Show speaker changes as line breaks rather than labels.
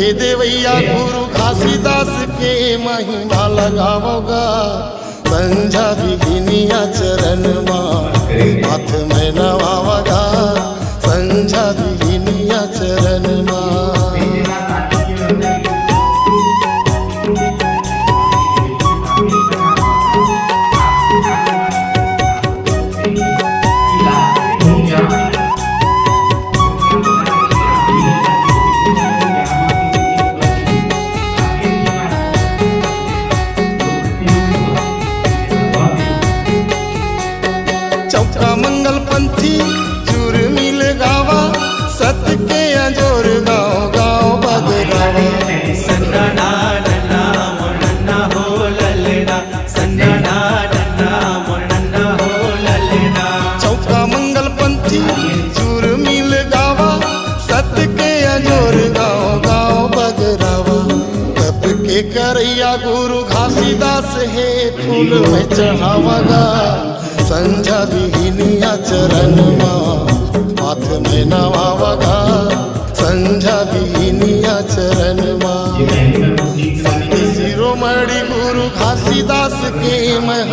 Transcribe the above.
हे देवैया गुरु घासीदास के महिमा लगावोगा संझा बिघिनिया चरण मां हाथ में नवावगा संझा बिघिनिया चरण मां। चौका मंगल पंथी चूर मिल गावा सत्य के अजोर गाँव गाँव बदरावा
सन्ना नन्ना मोनन्ना हो ललना सन्ना नन्ना मोनन्ना हो ललना।
चौका मंगल पंथी चूर मिल गावा सत्य के अजोर गाँव गाँव बदरावा तप के करैया गुरु घासीदास है फूल में चढ़ावगा संझा बिघिनिया चरण मां हाथ में नवावगा संझा बिघिनिया चरण मां। संत शिरोमणि गुरु घासीदास के महा